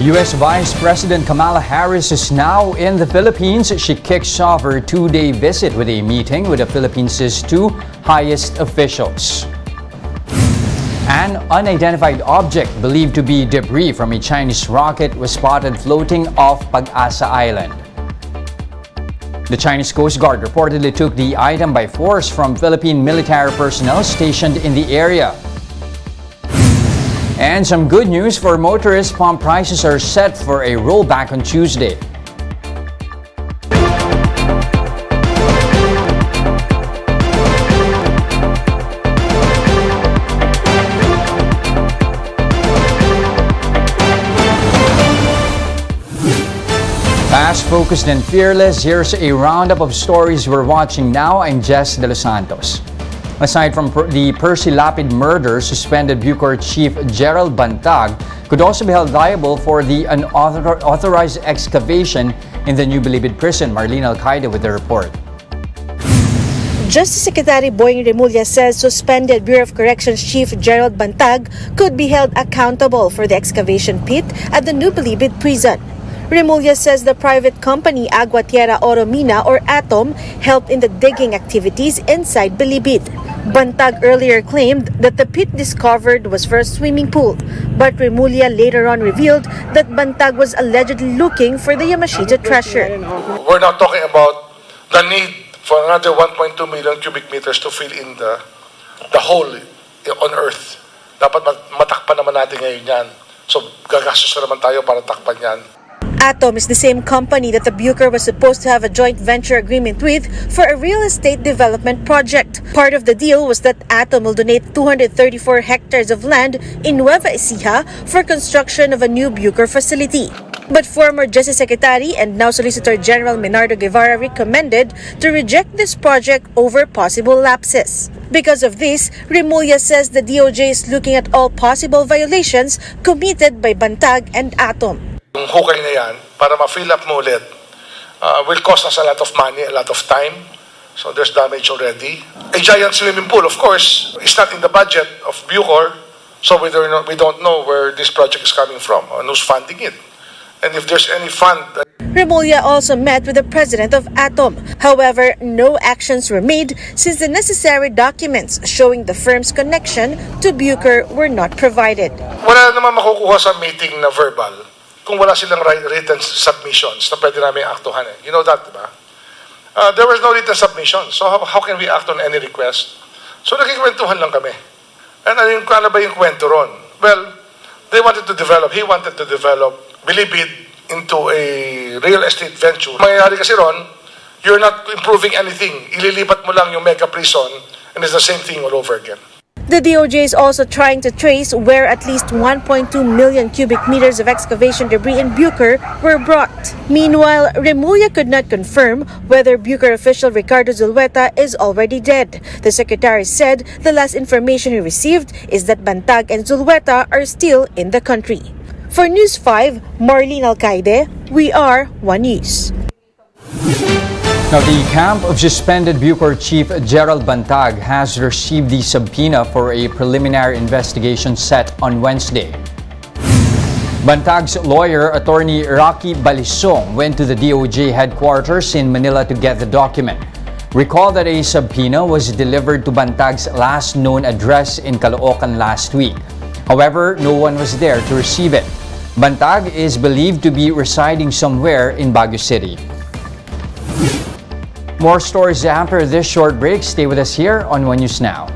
U.S. Vice President Kamala Harris is now in the Philippines. She kicks off her two-day visit with a meeting with the Philippines' two highest officials. An unidentified object believed to be debris from a Chinese rocket was spotted floating off Pag-asa Island. The Chinese Coast Guard reportedly took the item by force from Philippine military personnel stationed in the area. And some good news for motorists. Pump prices are set for a rollback on Tuesday. Fast-focused and fearless, here's a roundup of stories we're watching now. I'm Jess De Los Santos. Aside from the Percy Lapid murder, suspended Bucor Chief Gerald Bantag could also be held liable for the unauthorized excavation in the new Bilibid prison. Marlene Alcaide with the report. Justice Secretary Boying Remulla says suspended Bureau of Corrections Chief Gerald Bantag could be held accountable for the excavation pit at the new Bilibid prison. Remulla says the private company Agua Tierra Oro Mina or ATOM helped in the digging activities inside Bilibid. Bantag earlier claimed that the pit discovered was for a swimming pool, but Remulla later on revealed that Bantag was allegedly looking for the Yamashita treasure. We're not talking about the need for another 1.2 million cubic meters to fill in the hole on Earth. Dapat matakpan naman natin ngayon yan. So gagastos na naman tayo para takpan yan. ATOM is the same company that the Bucor was supposed to have a joint venture agreement with for a real estate development project. Part of the deal was that ATOM will donate 234 hectares of land in Nueva Ecija for construction of a new Bucor facility. But former Justice Secretary and now Solicitor General Menardo Guevara recommended to reject this project over possible lapses. Because of this, Remulla says the DOJ is looking at all possible violations committed by Bantag and ATOM. Yung hukay na yan, para ma-fill up mo ulit, will cost us a lot of money, a lot of time. So there's damage already. A giant swimming pool, of course, is not in the budget of Bucor. So we don't know where this project is coming from and who's funding it. And if there's any fund... Remulla also met with the president of ATOM. However, no actions were made since the necessary documents showing the firm's connection to Bucor were not provided. Wala naman makukuha sa meeting na verbal kung wala silang written submissions na pwede namin aktuhan. You know that, diba? There was no written submission. So how can we act on any request? So nagkikwentuhan lang kami. And ano ba yung kwento ron? Well, he wanted to develop Bilibid into a real estate venture. Mangyayari kasi ron, you're not improving anything. Ililipat mo lang yung mega prison and it's the same thing all over again. The DOJ is also trying to trace where at least 1.2 million cubic meters of excavation debris in Bucor were brought. Meanwhile, Remulla could not confirm whether Bucor official Ricardo Zulueta is already dead. The secretary said the last information he received is that Bantag and Zulueta are still in the country. For News 5, Marlene Alcaide, we are One News. Now, the camp of suspended Bucor Chief Gerald Bantag has received the subpoena for a preliminary investigation set on Wednesday. Bantag's lawyer, attorney Rocky Balisong, went to the DOJ headquarters in Manila to get the document. Recall that a subpoena was delivered to Bantag's last known address in Caloocan last week. However, no one was there to receive it. Bantag is believed to be residing somewhere in Baguio City. More stories after this short break. Stay with us here on One News Now.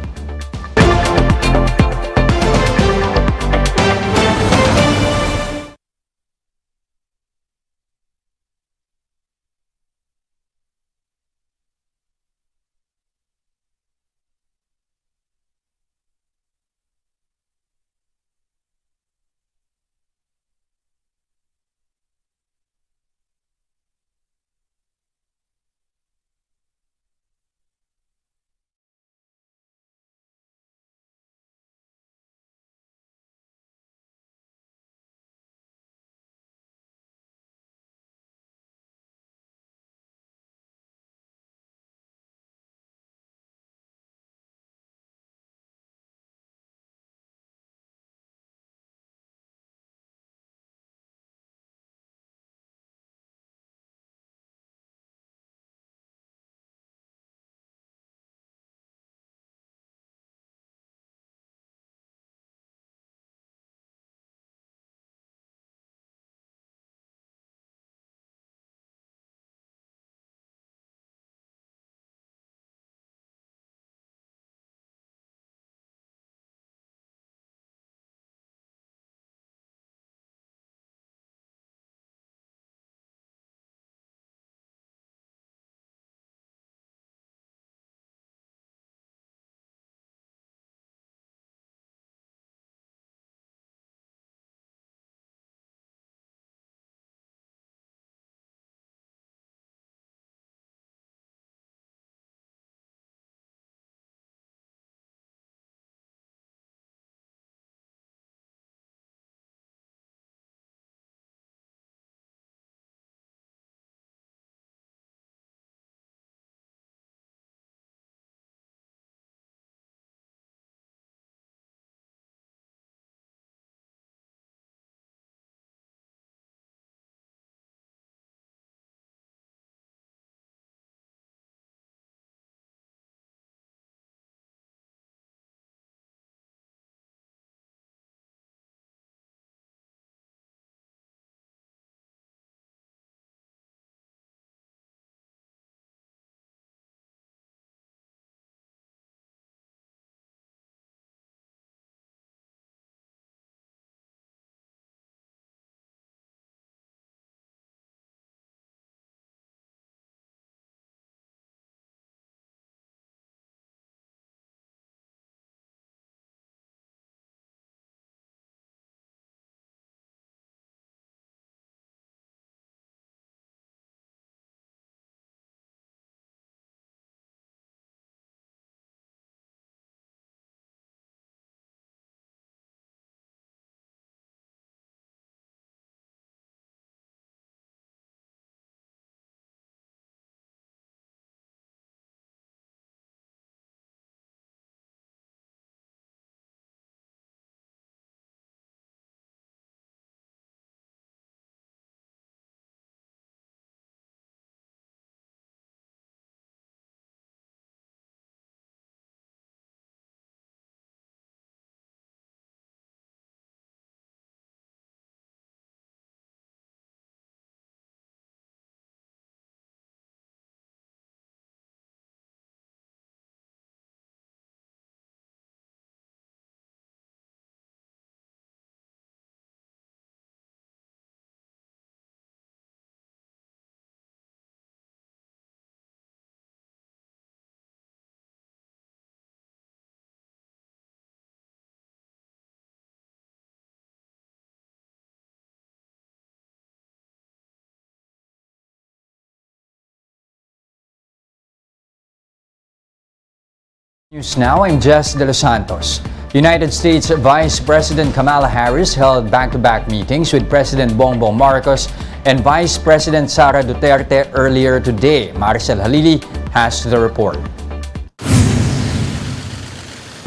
News now, I'm Jess De Los Santos. United States Vice President Kamala Harris held back-to-back meetings with President Bongbong Marcos and Vice President Sara Duterte earlier today. Maricel Halili has the report.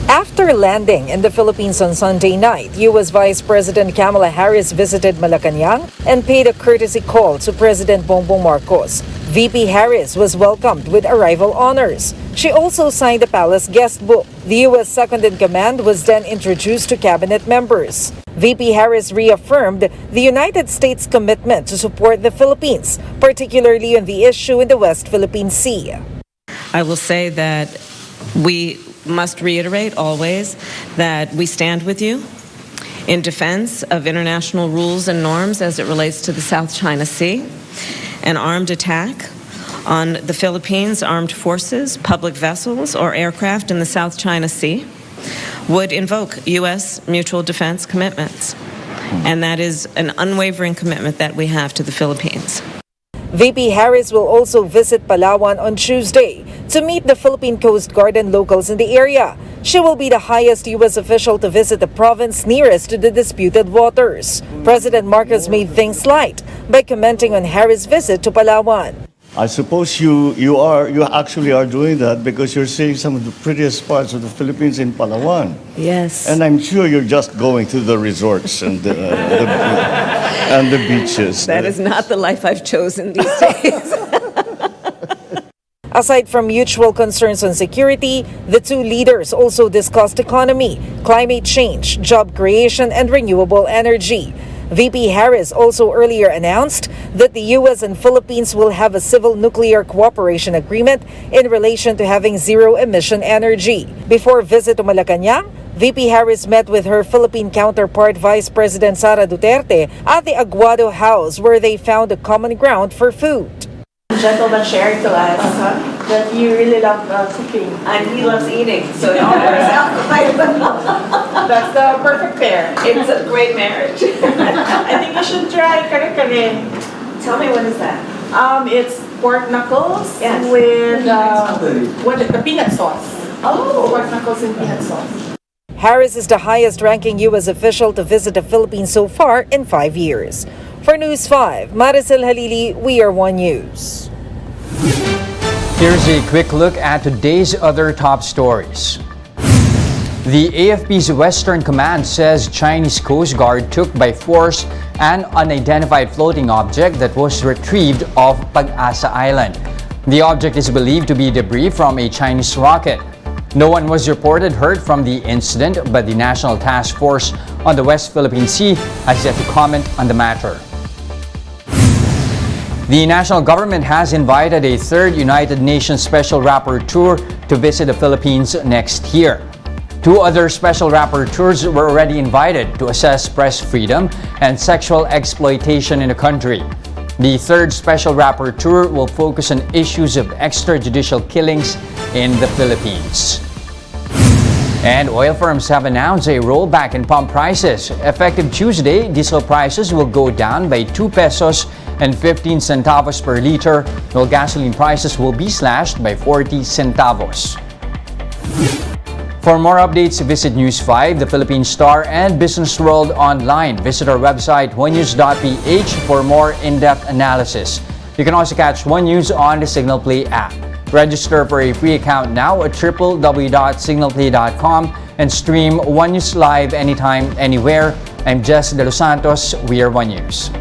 After landing in the Philippines on Sunday night, U.S. Vice President Kamala Harris visited Malacanang and paid a courtesy call to President Bongbong Marcos. VP Harris was welcomed with arrival honors. She also signed the palace guest book. The U.S. second-in-command was then introduced to cabinet members. VP Harris reaffirmed the United States' commitment to support the Philippines, particularly on the issue in the West Philippine Sea. I will say that we must reiterate always that we stand with you in defense of international rules and norms as it relates to the South China Sea. An armed attack on the Philippines' armed forces, public vessels, or aircraft in the South China Sea would invoke U.S. mutual defense commitments. And that is an unwavering commitment that we have to the Philippines. VP Harris will also visit Palawan on Tuesday to meet the Philippine Coast Guard and locals in the area. She will be the highest U.S. official to visit the province nearest to the disputed waters. President Marcos made things light by commenting on Harris' visit to Palawan. I suppose you actually are doing that because you're seeing some of the prettiest parts of the Philippines in Palawan. Yes. And I'm sure you're just going to the resorts and and the beaches. That is not the life I've chosen these days. Aside from mutual concerns on security, the two leaders also discussed economy, climate change, job creation, and renewable energy. VP Harris also earlier announced that the U.S. and Philippines will have a civil nuclear cooperation agreement in relation to having zero-emission energy. Before visit to Malacanang, VP Harris met with her Philippine counterpart Vice President Sara Duterte at the Aguado House, where they found a common ground for food. The gentleman shared to us that you really love cooking. And he loves eating, so it all works out. That's the perfect pair. It's a great marriage. I think you should try kare-kare. Tell me, what is that? It's pork knuckles Yes. with the peanut sauce. Oh. Pork knuckles and peanut sauce. Harris is the highest-ranking U.S. official to visit the Philippines so far in 5 years. For News 5, Maricel Halili, We Are One News. Here's a quick look at today's other top stories. The AFP's Western Command says Chinese Coast Guard took by force an unidentified floating object that was retrieved off Pag-asa Island. The object is believed to be debris from a Chinese rocket. No one was reported hurt from the incident, but the National Task Force on the West Philippine Sea has yet to comment on the matter. The national government has invited a third United Nations Special Rapporteur to visit the Philippines next year. Two other special rapporteurs were already invited to assess press freedom and sexual exploitation in the country. The third special rapporteur will focus on issues of extrajudicial killings in the Philippines. And oil firms have announced a rollback in pump prices. Effective Tuesday, diesel prices will go down by 2 pesos and 15 centavos per liter, while gasoline prices will be slashed by 40 centavos. For more updates, visit News 5, the Philippine Star, and Business World online. Visit our website, onenews.ph, for more in-depth analysis. You can also catch One News on the Signal Play app. Register for a free account now at www.signalplay.com and stream One News live anytime, anywhere. I'm Jess De Los Santos. We are One News.